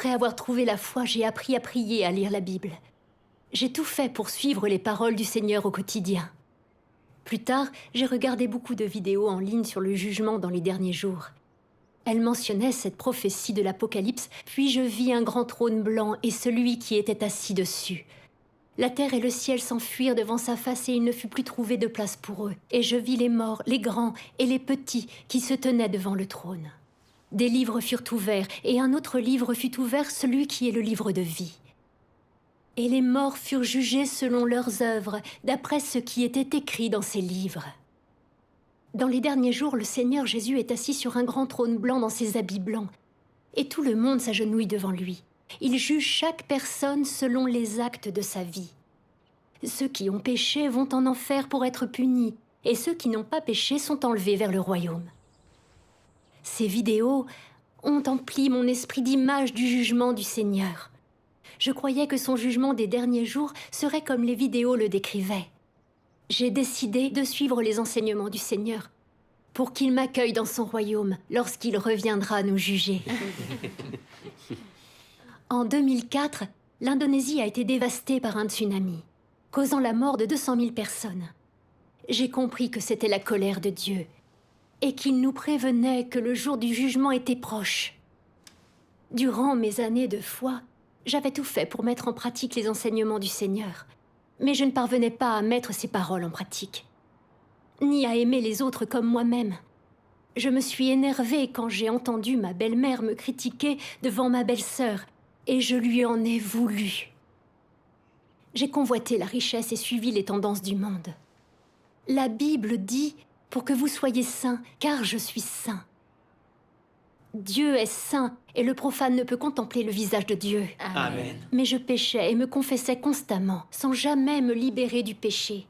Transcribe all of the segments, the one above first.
Après avoir trouvé la foi, j'ai appris à prier, à lire la Bible. J'ai tout fait pour suivre les paroles du Seigneur au quotidien. Plus tard, j'ai regardé beaucoup de vidéos en ligne sur le jugement dans les derniers jours. Elles mentionnaient cette prophétie de l'Apocalypse, puis je vis un grand trône blanc et celui qui était assis dessus. La terre et le ciel s'enfuirent devant sa face et il ne fut plus trouvé de place pour eux. Et je vis les morts, les grands et les petits qui se tenaient devant le trône. Des livres furent ouverts, et un autre livre fut ouvert, celui qui est le livre de vie. Et les morts furent jugés selon leurs œuvres, d'après ce qui était écrit dans ces livres. Dans les derniers jours, le Seigneur Jésus est assis sur un grand trône blanc dans ses habits blancs, et tout le monde s'agenouille devant lui. Il juge chaque personne selon les actes de sa vie. Ceux qui ont péché vont en enfer pour être punis, et ceux qui n'ont pas péché sont enlevés vers le royaume. Ces vidéos ont empli mon esprit d'images du jugement du Seigneur. Je croyais que son jugement des derniers jours serait comme les vidéos le décrivaient. J'ai décidé de suivre les enseignements du Seigneur pour qu'il m'accueille dans son royaume lorsqu'il reviendra nous juger. En 2004, l'Indonésie a été dévastée par un tsunami, causant la mort de 200 000 personnes. J'ai compris que c'était la colère de Dieu et qu'il nous prévenait que le jour du jugement était proche. Durant mes années de foi, j'avais tout fait pour mettre en pratique les enseignements du Seigneur, mais je ne parvenais pas à mettre ces paroles en pratique, ni à aimer les autres comme moi-même. Je me suis énervée quand j'ai entendu ma belle-mère me critiquer devant ma belle-sœur, et je lui en ai voulu. J'ai convoité la richesse et suivi les tendances du monde. La Bible dit « Pour que vous soyez saints, car je suis saint ». Dieu est saint et le profane ne peut contempler le visage de Dieu. Amen. Mais je péchais et me confessais constamment, sans jamais me libérer du péché.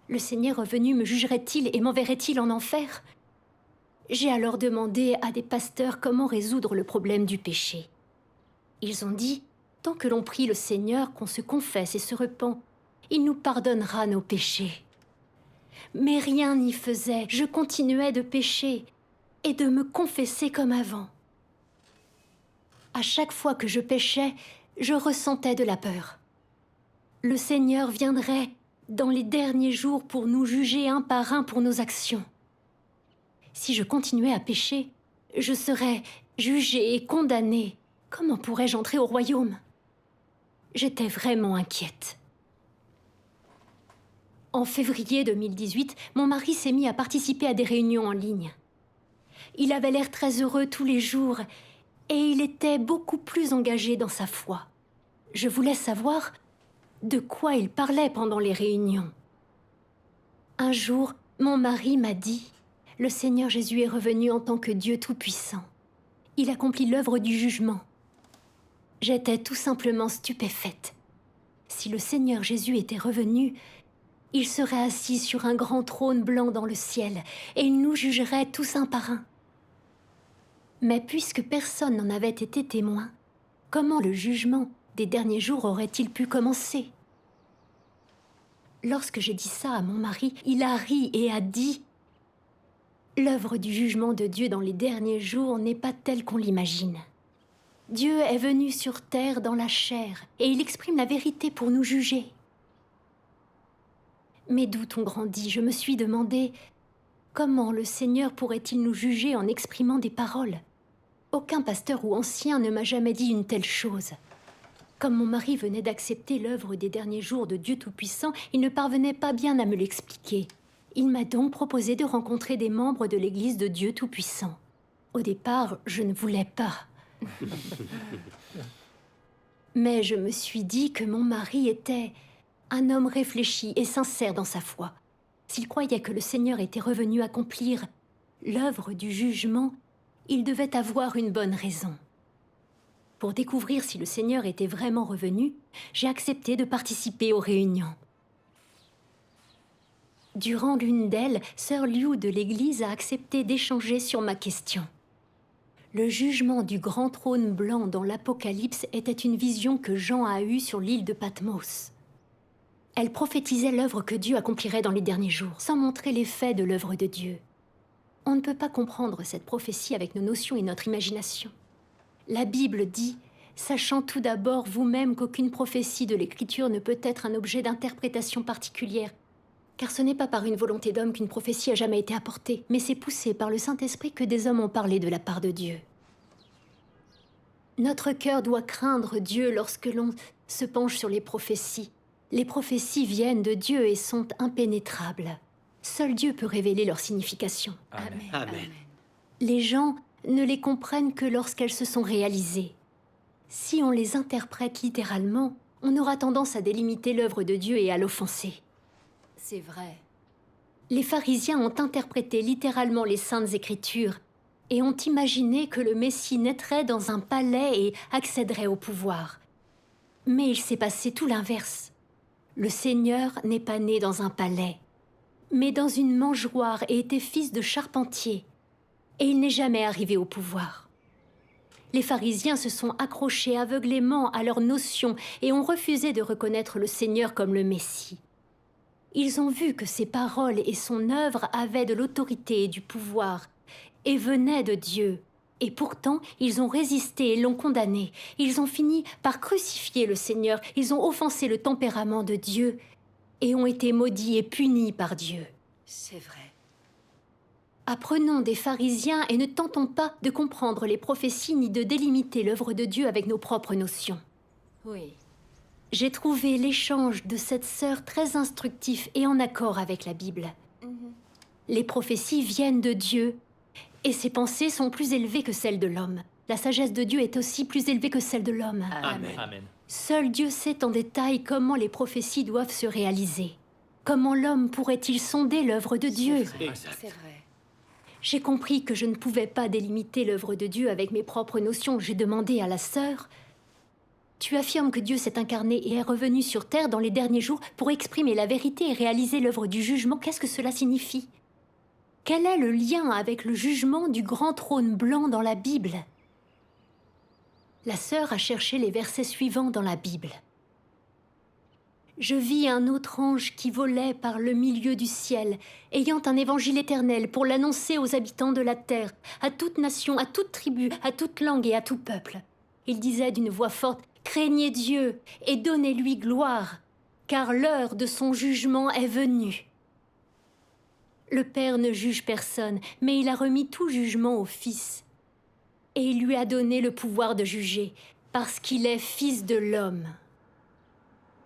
Le Seigneur revenu me jugerait-il et m'enverrait-il en enfer? J'ai alors demandé à des pasteurs comment résoudre le problème du péché. Ils ont dit, tant que l'on prie le Seigneur, qu'on se confesse et se repent, il nous pardonnera nos péchés. Mais rien n'y faisait, je continuais de pécher et de me confesser comme avant. À chaque fois que je péchais, je ressentais de la peur. Le Seigneur viendrait dans les derniers jours pour nous juger un par un pour nos actions. Si je continuais à pécher, je serais jugée et condamnée. Comment pourrais-je entrer au royaume? J'étais vraiment inquiète. En février 2018, mon mari s'est mis à participer à des réunions en ligne. Il avait l'air très heureux tous les jours et il était beaucoup plus engagé dans sa foi. Je voulais savoir de quoi il parlait pendant les réunions. Un jour, mon mari m'a dit « Le Seigneur Jésus est revenu en tant que Dieu Tout-Puissant. Il accomplit l'œuvre du jugement. » J'étais tout simplement stupéfaite. Si le Seigneur Jésus était revenu, il serait assis sur un grand trône blanc dans le ciel et il nous jugerait tous un par un. Mais puisque personne n'en avait été témoin, comment le jugement des derniers jours aurait-il pu commencer? Lorsque j'ai dit ça à mon mari, il a ri et a dit « L'œuvre du jugement de Dieu dans les derniers jours n'est pas telle qu'on l'imagine. Dieu est venu sur terre dans la chair et il exprime la vérité pour nous juger. » Mes doutes ont grandi, je me suis demandé comment le Seigneur pourrait-il nous juger en exprimant des paroles? Aucun pasteur ou ancien ne m'a jamais dit une telle chose. Comme mon mari venait d'accepter l'œuvre des derniers jours de Dieu Tout-Puissant, il ne parvenait pas bien à me l'expliquer. Il m'a donc proposé de rencontrer des membres de l'Église de Dieu Tout-Puissant. Au départ, je ne voulais pas. Mais je me suis dit que mon mari était un homme réfléchi et sincère dans sa foi. S'il croyait que le Seigneur était revenu accomplir l'œuvre du jugement, il devait avoir une bonne raison. Pour découvrir si le Seigneur était vraiment revenu, j'ai accepté de participer aux réunions. Durant l'une d'elles, sœur Liu de l'Église a accepté d'échanger sur ma question. Le jugement du grand trône blanc dans l'Apocalypse était une vision que Jean a eue sur l'île de Patmos. Elle prophétisait l'œuvre que Dieu accomplirait dans les derniers jours, sans montrer les faits de l'œuvre de Dieu. On ne peut pas comprendre cette prophétie avec nos notions et notre imagination. La Bible dit « sachant tout d'abord vous-même qu'aucune prophétie de l'Écriture ne peut être un objet d'interprétation particulière, car ce n'est pas par une volonté d'homme qu'une prophétie a jamais été apportée, mais c'est poussé par le Saint-Esprit que des hommes ont parlé de la part de Dieu. Notre cœur doit craindre Dieu lorsque l'on se penche sur les prophéties. Les prophéties viennent de Dieu et sont impénétrables. Seul Dieu peut révéler leur signification. Amen. Amen. Les gens ne les comprennent que lorsqu'elles se sont réalisées. Si on les interprète littéralement, on aura tendance à délimiter l'œuvre de Dieu et à l'offenser. C'est vrai. Les pharisiens ont interprété littéralement les Saintes Écritures et ont imaginé que le Messie naîtrait dans un palais et accéderait au pouvoir. Mais il s'est passé tout l'inverse. Le Seigneur n'est pas né dans un palais, mais dans une mangeoire et était fils de charpentier. Et il n'est jamais arrivé au pouvoir. Les pharisiens se sont accrochés aveuglément à leurs notions et ont refusé de reconnaître le Seigneur comme le Messie. Ils ont vu que ses paroles et son œuvre avaient de l'autorité et du pouvoir, et venaient de Dieu. Et pourtant, ils ont résisté et l'ont condamné. Ils ont fini par crucifier le Seigneur, ils ont offensé le tempérament de Dieu, et ont été maudits et punis par Dieu. C'est vrai. Apprenons des pharisiens et ne tentons pas de comprendre les prophéties ni de délimiter l'œuvre de Dieu avec nos propres notions. Oui. J'ai trouvé l'échange de cette sœur très instructif et en accord avec la Bible. Les prophéties viennent de Dieu, et ses pensées sont plus élevées que celles de l'homme. La sagesse de Dieu est aussi plus élevée que celle de l'homme. Amen. Amen. Seul Dieu sait en détail comment les prophéties doivent se réaliser. Comment l'homme pourrait-il sonder l'œuvre de Dieu ? Exact. C'est vrai. J'ai compris que je ne pouvais pas délimiter l'œuvre de Dieu avec mes propres notions. J'ai demandé à la sœur, « Tu affirmes que Dieu s'est incarné et est revenu sur terre dans les derniers jours pour exprimer la vérité et réaliser l'œuvre du jugement. Qu'est-ce que cela signifie ? Quel est le lien avec le jugement du grand trône blanc dans la Bible ?» La sœur a cherché les versets suivants dans la Bible. Je vis un autre ange qui volait par le milieu du ciel, ayant un évangile éternel pour l'annoncer aux habitants de la terre, à toute nation, à toute tribu, à toute langue et à tout peuple. Il disait d'une voix forte, « Craignez Dieu et donnez-lui gloire, car l'heure de son jugement est venue. » Le Père ne juge personne, mais il a remis tout jugement au Fils. Et il lui a donné le pouvoir de juger, parce qu'il est Fils de l'homme.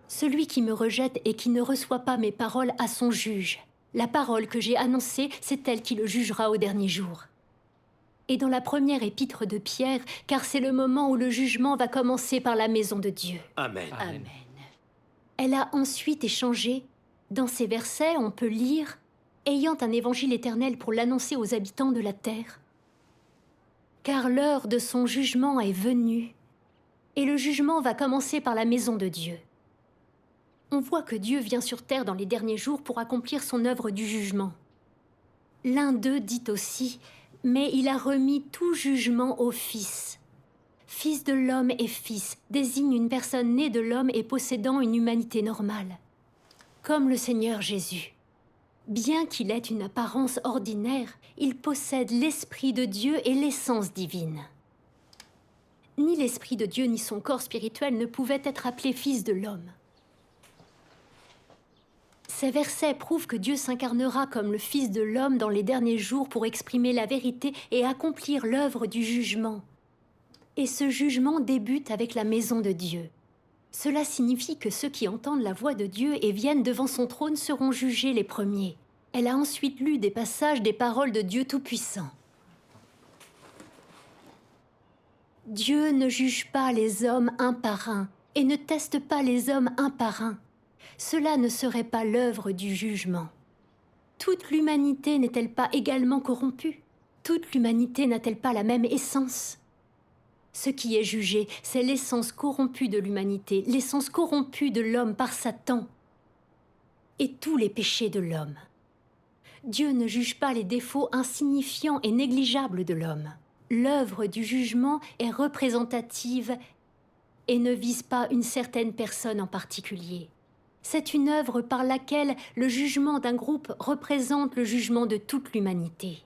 Celui qui me rejette et qui ne reçoit pas mes paroles a son juge. La parole que j'ai annoncée, c'est elle qui le jugera au dernier jour. Et dans la première épître de Pierre, car c'est le moment où le jugement va commencer par la maison de Dieu. Amen. Amen. Elle a ensuite échangé. Dans ces versets, on peut lire « Ayant un évangile éternel pour l'annoncer aux habitants de la terre. Car l'heure de son jugement est venue, et le jugement va commencer par la maison de Dieu. » On voit que Dieu vient sur terre dans les derniers jours pour accomplir son œuvre du jugement. L'un d'eux dit aussi « Mais il a remis tout jugement au Fils. » Fils de l'homme et fils désigne une personne née de l'homme et possédant une humanité normale. Comme le Seigneur Jésus. Bien qu'il ait une apparence ordinaire, il possède l'Esprit de Dieu et l'essence divine. Ni l'Esprit de Dieu ni son corps spirituel ne pouvaient être appelés fils de l'homme. Ces versets prouvent que Dieu s'incarnera comme le Fils de l'homme dans les derniers jours pour exprimer la vérité et accomplir l'œuvre du jugement. Et ce jugement débute avec la maison de Dieu. Cela signifie que ceux qui entendent la voix de Dieu et viennent devant son trône seront jugés les premiers. Elle a ensuite lu des passages des paroles de Dieu Tout-Puissant. Dieu ne juge pas les hommes un par un et ne teste pas les hommes un par un. Cela ne serait pas l'œuvre du jugement. Toute l'humanité n'est-elle pas également corrompue ? Toute l'humanité n'a-t-elle pas la même essence ? Ce qui est jugé, c'est l'essence corrompue de l'humanité, l'essence corrompue de l'homme par Satan et tous les péchés de l'homme. Dieu ne juge pas les défauts insignifiants et négligeables de l'homme. L'œuvre du jugement est représentative et ne vise pas une certaine personne en particulier. C'est une œuvre par laquelle le jugement d'un groupe représente le jugement de toute l'humanité.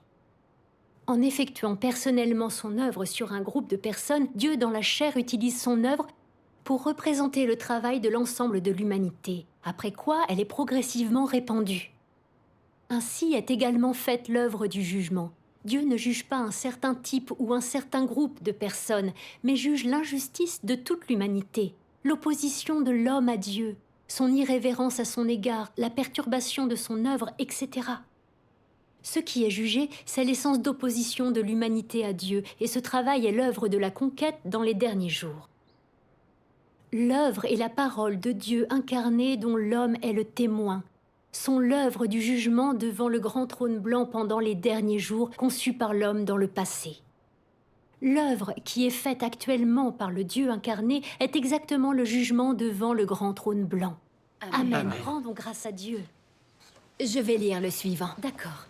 En effectuant personnellement son œuvre sur un groupe de personnes, Dieu dans la chair utilise son œuvre pour représenter le travail de l'ensemble de l'humanité, après quoi elle est progressivement répandue. Ainsi est également faite l'œuvre du jugement. Dieu ne juge pas un certain type ou un certain groupe de personnes, mais juge l'injustice de toute l'humanité, l'opposition de l'homme à Dieu, son irrévérence à son égard, la perturbation de son œuvre, etc. Ce qui est jugé, c'est l'essence d'opposition de l'humanité à Dieu, et ce travail est l'œuvre de la conquête dans les derniers jours. L'œuvre est la parole de Dieu incarnée dont l'homme est le témoin, sont l'œuvre du jugement devant le grand trône blanc pendant les derniers jours conçus par l'homme dans le passé. L'œuvre qui est faite actuellement par le Dieu incarné est exactement le jugement devant le grand trône blanc. Amen. Amen. Rendons grâce à Dieu. Je vais lire le suivant. D'accord.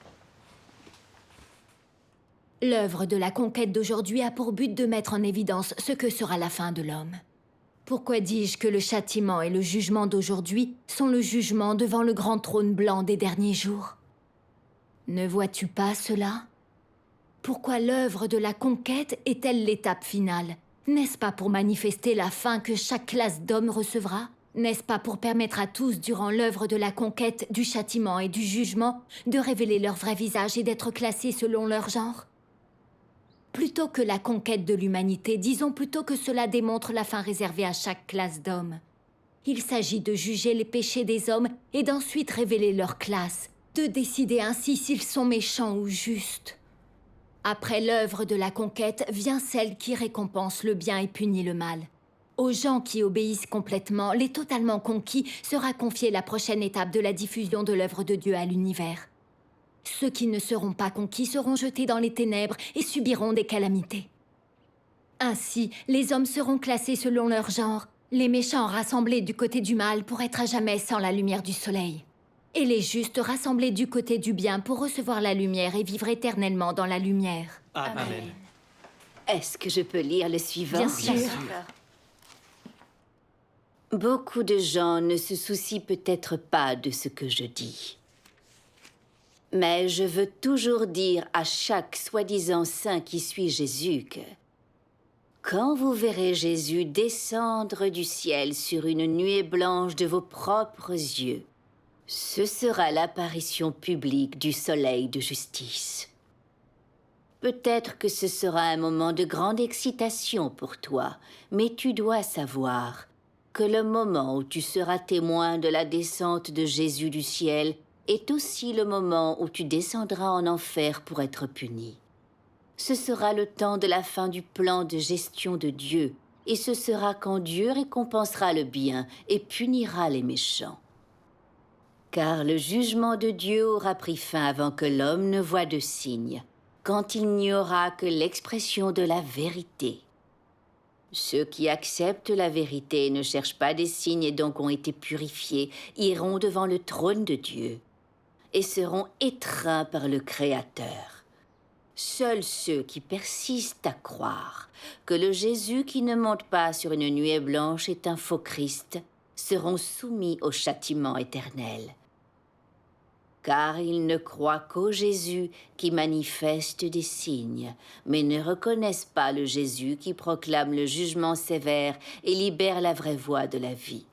L'œuvre de la conquête d'aujourd'hui a pour but de mettre en évidence ce que sera la fin de l'homme. Pourquoi dis-je que le châtiment et le jugement d'aujourd'hui sont le jugement devant le grand trône blanc des derniers jours? Ne vois-tu pas cela? Pourquoi l'œuvre de la conquête est-elle l'étape finale? N'est-ce pas pour manifester la fin que chaque classe d'hommes recevra? N'est-ce pas pour permettre à tous, durant l'œuvre de la conquête, du châtiment et du jugement, de révéler leur vrai visage et d'être classés selon leur genre? Plutôt que la conquête de l'humanité, disons plutôt que cela démontre la fin réservée à chaque classe d'hommes. Il s'agit de juger les péchés des hommes et d'ensuite révéler leur classe, de décider ainsi s'ils sont méchants ou justes. Après l'œuvre de la conquête vient celle qui récompense le bien et punit le mal. Aux gens qui obéissent complètement, les totalement conquis, sera confiée la prochaine étape de la diffusion de l'œuvre de Dieu à l'univers. Ceux qui ne seront pas conquis seront jetés dans les ténèbres et subiront des calamités. Ainsi, les hommes seront classés selon leur genre, les méchants rassemblés du côté du mal pour être à jamais sans la lumière du soleil, et les justes rassemblés du côté du bien pour recevoir la lumière et vivre éternellement dans la lumière. Amen. Est-ce que je peux lire le suivant? Bien sûr. Beaucoup de gens ne se soucient peut-être pas de ce que je dis. Mais je veux toujours dire à chaque soi-disant saint qui suit Jésus que quand vous verrez Jésus descendre du ciel sur une nuée blanche de vos propres yeux, ce sera l'apparition publique du soleil de justice. Peut-être que ce sera un moment de grande excitation pour toi, mais tu dois savoir que le moment où tu seras témoin de la descente de Jésus du ciel est aussi le moment où tu descendras en enfer pour être puni. Ce sera le temps de la fin du plan de gestion de Dieu, et ce sera quand Dieu récompensera le bien et punira les méchants. Car le jugement de Dieu aura pris fin avant que l'homme ne voie de signe, quand il n'y aura que l'expression de la vérité. Ceux qui acceptent la vérité et ne cherchent pas des signes et donc ont été purifiés iront devant le trône de Dieu et seront étreints par le Créateur. Seuls ceux qui persistent à croire que le Jésus qui ne monte pas sur une nuée blanche est un faux Christ seront soumis au châtiment éternel. Car ils ne croient qu'au Jésus qui manifeste des signes, mais ne reconnaissent pas le Jésus qui proclame le jugement sévère et libère la vraie voie de la vie.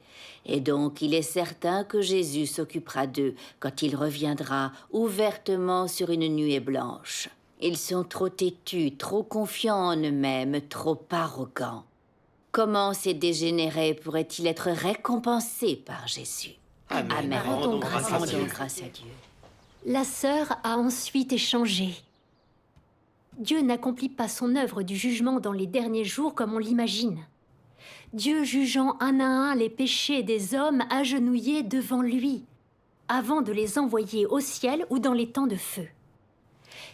Et donc il est certain que Jésus s'occupera d'eux quand il reviendra ouvertement sur une nuée blanche. Ils sont trop têtus, trop confiants en eux-mêmes, trop arrogants. Comment ces dégénérés pourraient-ils être récompensés par Jésus? Amen. Rendons grâce à Dieu. grâce à Dieu. La sœur a ensuite échangé. Dieu n'accomplit pas son œuvre du jugement dans les derniers jours comme on l'imagine. Dieu jugeant un à un les péchés des hommes agenouillés devant lui, avant de les envoyer au ciel ou dans les temps de feu.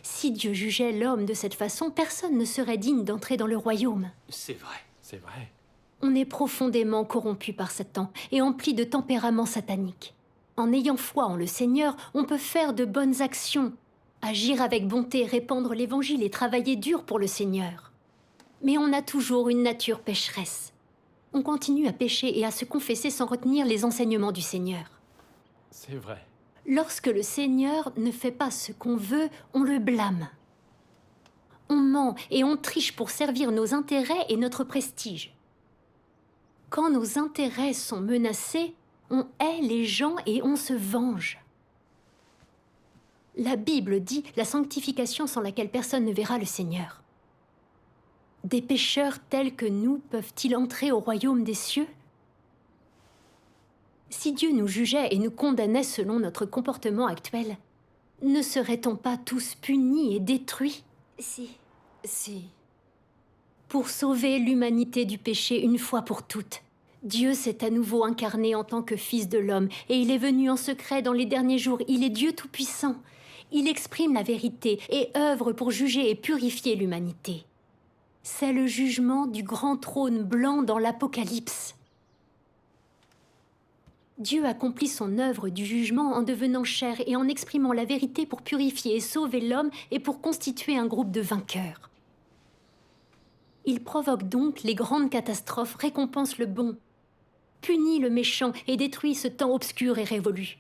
Si Dieu jugeait l'homme de cette façon, personne ne serait digne d'entrer dans le royaume. C'est vrai, c'est vrai. On est profondément corrompu par Satan et empli de tempérament satanique. En ayant foi en le Seigneur, on peut faire de bonnes actions, agir avec bonté, répandre l'évangile et travailler dur pour le Seigneur. Mais on a toujours une nature pécheresse. On continue à pécher et à se confesser sans retenir les enseignements du Seigneur. C'est vrai. Lorsque le Seigneur ne fait pas ce qu'on veut, on le blâme. on ment et on triche pour servir nos intérêts et notre prestige. Quand nos intérêts sont menacés, on hait les gens et on se venge. La Bible dit la sanctification sans laquelle personne ne verra le Seigneur. Des pécheurs tels que nous peuvent-ils entrer au royaume des cieux? Si Dieu nous jugeait et nous condamnait selon notre comportement actuel, ne serait-on pas tous punis et détruits? Si. Pour sauver l'humanité du péché une fois pour toutes, Dieu s'est à nouveau incarné en tant que Fils de l'homme, et il est venu en secret dans les derniers jours. Il est Dieu Tout-Puissant. Il exprime la vérité et œuvre pour juger et purifier l'humanité. C'est le jugement du grand trône blanc dans l'Apocalypse. Dieu accomplit son œuvre du jugement en devenant chair et en exprimant la vérité pour purifier et sauver l'homme et pour constituer un groupe de vainqueurs. Il provoque donc les grandes catastrophes, récompense le bon, punit le méchant et détruit ce temps obscur et révolu.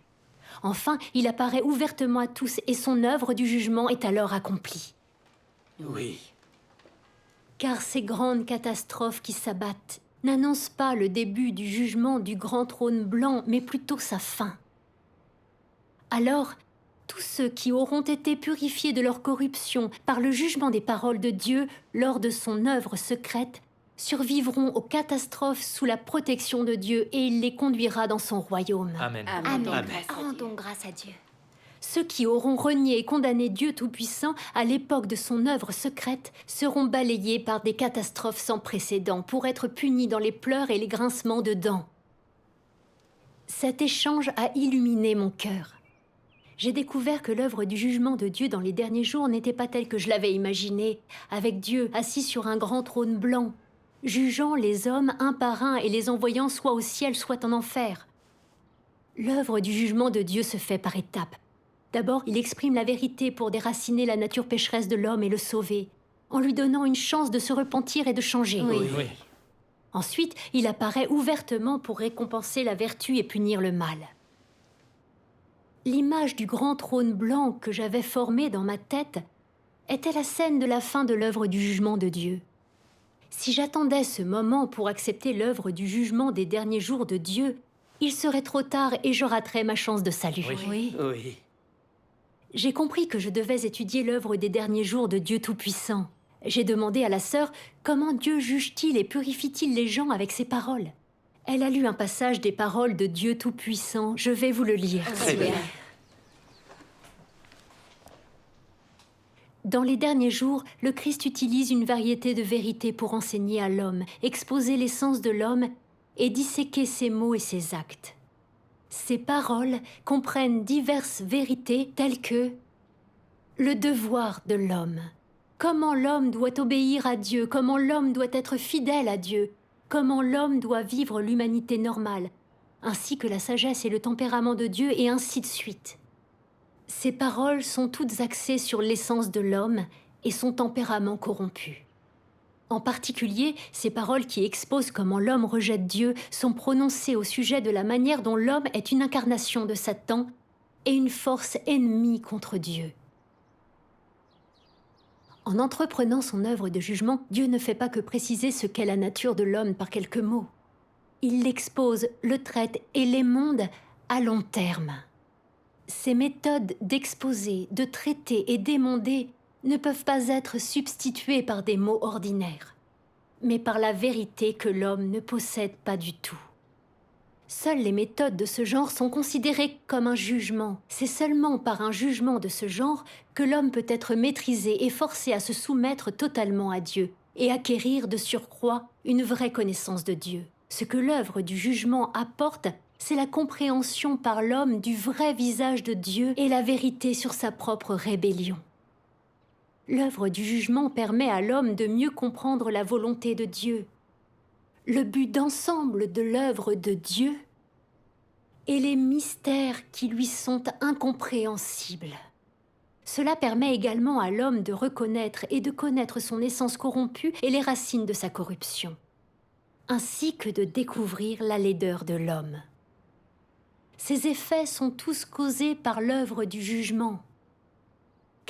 Enfin, il apparaît ouvertement à tous et son œuvre du jugement est alors accomplie. Oui. Car ces grandes catastrophes qui s'abattent n'annoncent pas le début du jugement du grand trône blanc, mais plutôt sa fin. Alors, tous ceux qui auront été purifiés de leur corruption par le jugement des paroles de Dieu lors de son œuvre secrète survivront aux catastrophes sous la protection de Dieu et il les conduira dans son royaume. Amen. Amen. Amen. Rendons grâce à Dieu. Ceux qui auront renié et condamné Dieu Tout-Puissant à l'époque de son œuvre secrète seront balayés par des catastrophes sans précédent pour être punis dans les pleurs et les grincements de dents. Cet échange a illuminé mon cœur. J'ai découvert que l'œuvre du jugement de Dieu dans les derniers jours n'était pas telle que je l'avais imaginée, avec Dieu assis sur un grand trône blanc, jugeant les hommes un par un et les envoyant soit au ciel, soit en enfer. L'œuvre du jugement de Dieu se fait par étapes. D'abord, il exprime la vérité pour déraciner la nature pécheresse de l'homme et le sauver, en lui donnant une chance de se repentir et de changer. Oui. Ensuite, il apparaît ouvertement pour récompenser la vertu et punir le mal. L'image du grand trône blanc que j'avais formé dans ma tête était la scène de la fin de l'œuvre du jugement de Dieu. Si j'attendais ce moment pour accepter l'œuvre du jugement des derniers jours de Dieu, il serait trop tard et je raterais ma chance de salut. Oui. Oui. J'ai compris que je devais étudier l'œuvre des derniers jours de Dieu Tout-Puissant. J'ai demandé à la sœur comment Dieu juge-t-il et purifie-t-il les gens avec ses paroles. Elle a lu un passage des paroles de Dieu Tout-Puissant. Je vais vous le lire. Très bien. Dans les derniers jours, le Christ utilise une variété de vérités pour enseigner à l'homme, exposer l'essence de l'homme et disséquer ses mots et ses actes. Ces paroles comprennent diverses vérités telles que le devoir de l'homme, comment l'homme doit obéir à Dieu, comment l'homme doit être fidèle à Dieu, comment l'homme doit vivre l'humanité normale, ainsi que la sagesse et le tempérament de Dieu, et ainsi de suite. Ces paroles sont toutes axées sur l'essence de l'homme et son tempérament corrompu. En particulier, ces paroles qui exposent comment l'homme rejette Dieu sont prononcées au sujet de la manière dont l'homme est une incarnation de Satan et une force ennemie contre Dieu. En entreprenant son œuvre de jugement, Dieu ne fait pas que préciser ce qu'est la nature de l'homme par quelques mots. Il l'expose, le traite et l'émonde à long terme. Ces méthodes d'exposer, de traiter et d'émonder ne peuvent pas être substituées par des mots ordinaires, mais par la vérité que l'homme ne possède pas du tout. Seules les méthodes de ce genre sont considérées comme un jugement. C'est seulement par un jugement de ce genre que l'homme peut être maîtrisé et forcé à se soumettre totalement à Dieu et acquérir de surcroît une vraie connaissance de Dieu. Ce que l'œuvre du jugement apporte, c'est la compréhension par l'homme du vrai visage de Dieu et la vérité sur sa propre rébellion. L'œuvre du jugement permet à l'homme de mieux comprendre la volonté de Dieu, le but d'ensemble de l'œuvre de Dieu et les mystères qui lui sont incompréhensibles. Cela permet également à l'homme de reconnaître et de connaître son essence corrompue et les racines de sa corruption, ainsi que de découvrir la laideur de l'homme. Ces effets sont tous causés par l'œuvre du jugement,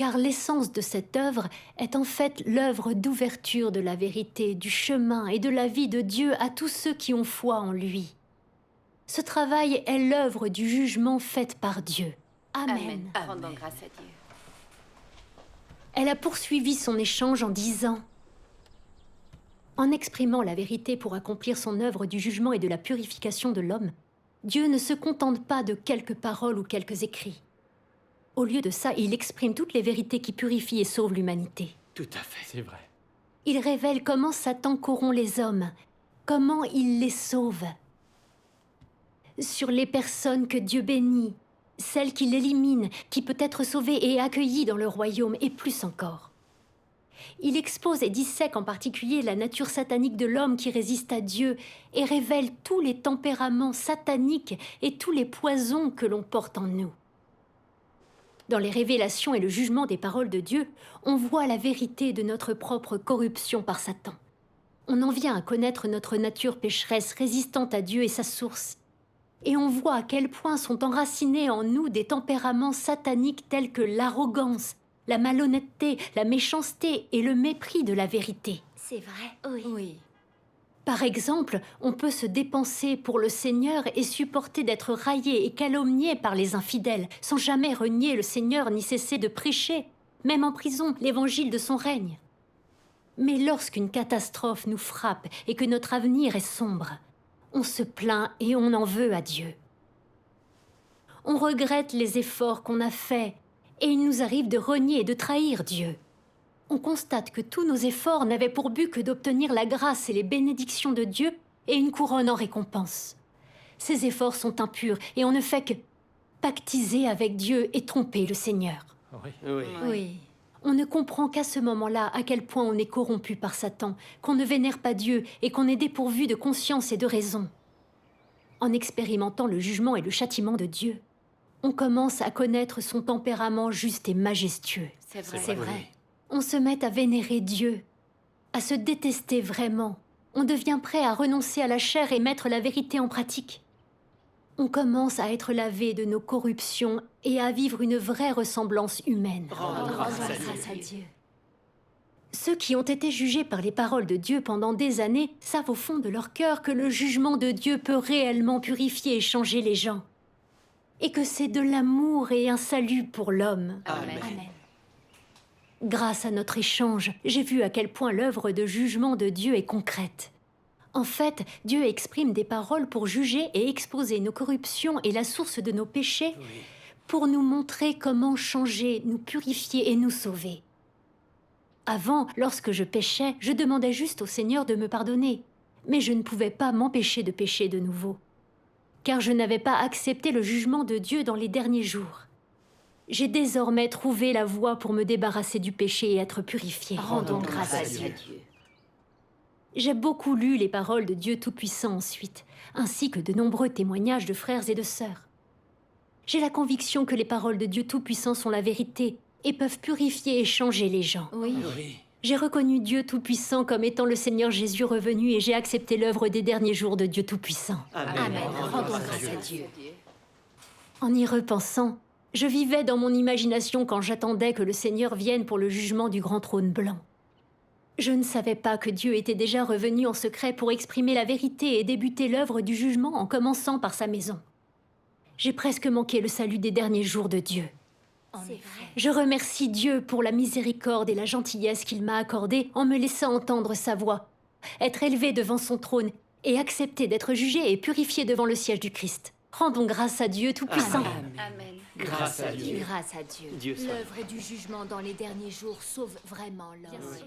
car l'essence de cette œuvre est en fait l'œuvre d'ouverture de la vérité, du chemin et de la vie de Dieu à tous ceux qui ont foi en lui. Ce travail est l'œuvre du jugement faite par Dieu. Amen. Rendons grâce à Dieu. Elle a poursuivi son échange en disant « En exprimant la vérité pour accomplir son œuvre du jugement et de la purification de l'homme, Dieu ne se contente pas de quelques paroles ou quelques écrits. Au lieu de ça, il exprime toutes les vérités qui purifient et sauvent l'humanité. Tout à fait. C'est vrai. Il révèle comment Satan corrompt les hommes, comment il les sauve. Sur les personnes que Dieu bénit, celles qu'il élimine, qui peut être sauvée et accueillie dans le royaume, et plus encore. Il expose et dissèque en particulier la nature satanique de l'homme qui résiste à Dieu et révèle tous les tempéraments sataniques et tous les poisons que l'on porte en nous. Dans les révélations et le jugement des paroles de Dieu, on voit la vérité de notre propre corruption par Satan. On en vient à connaître notre nature pécheresse résistante à Dieu et sa source. Et on voit à quel point sont enracinés en nous des tempéraments sataniques tels que l'arrogance, la malhonnêteté, la méchanceté et le mépris de la vérité. C'est vrai, oui. Par exemple, on peut se dépenser pour le Seigneur et supporter d'être raillé et calomnié par les infidèles, sans jamais renier le Seigneur ni cesser de prêcher, même en prison, l'évangile de son règne. Mais lorsqu'une catastrophe nous frappe et que notre avenir est sombre, on se plaint et on en veut à Dieu. On regrette les efforts qu'on a faits et il nous arrive de renier et de trahir Dieu. On constate que tous nos efforts n'avaient pour but que d'obtenir la grâce et les bénédictions de Dieu et une couronne en récompense. Ces efforts sont impurs et on ne fait que pactiser avec Dieu et tromper le Seigneur. Oui. Oui. On ne comprend qu'à ce moment-là à quel point on est corrompu par Satan, qu'on ne vénère pas Dieu et qu'on est dépourvu de conscience et de raison. En expérimentant le jugement et le châtiment de Dieu, on commence à connaître son tempérament juste et majestueux. C'est vrai. C'est vrai. On se met à vénérer Dieu, à se détester vraiment. On devient prêt à renoncer à la chair et mettre la vérité en pratique. On commence à être lavé de nos corruptions et à vivre une vraie ressemblance humaine. Rendons grâce à Dieu. Ceux qui ont été jugés par les paroles de Dieu pendant des années savent au fond de leur cœur que le jugement de Dieu peut réellement purifier et changer les gens. Et que c'est de l'amour et un salut pour l'homme. Amen. Grâce à notre échange, j'ai vu à quel point l'œuvre de jugement de Dieu est concrète. En fait, Dieu exprime des paroles pour juger et exposer nos corruptions et la source de nos péchés, pour nous montrer comment changer, nous purifier et nous sauver. Avant, lorsque je péchais, je demandais juste au Seigneur de me pardonner, mais je ne pouvais pas m'empêcher de pécher de nouveau, car je n'avais pas accepté le jugement de Dieu dans les derniers jours. J'ai désormais trouvé la voie pour me débarrasser du péché et être purifié. Rendons grâce à Dieu. J'ai beaucoup lu les paroles de Dieu Tout-Puissant ensuite, ainsi que de nombreux témoignages de frères et de sœurs. J'ai la conviction que les paroles de Dieu Tout-Puissant sont la vérité et peuvent purifier et changer les gens. Oui. J'ai reconnu Dieu Tout-Puissant comme étant le Seigneur Jésus revenu et j'ai accepté l'œuvre des derniers jours de Dieu Tout-Puissant. Amen. Rendons grâce à Dieu. En y repensant, je vivais dans mon imagination quand j'attendais que le Seigneur vienne pour le jugement du grand trône blanc. Je ne savais pas que Dieu était déjà revenu en secret pour exprimer la vérité et débuter l'œuvre du jugement en commençant par sa maison. J'ai presque manqué le salut des derniers jours de Dieu. C'est vrai. Je remercie Dieu pour la miséricorde et la gentillesse qu'il m'a accordée en me laissant entendre sa voix, être élevé devant son trône et accepter d'être jugé et purifié devant le siège du Christ. Rendons grâce à Dieu Tout-Puissant. Amen. Grâce à Dieu. Grâce à Dieu. Dieu soit L'œuvre du jugement dans les derniers jours sauve vraiment l'homme. Bien sûr.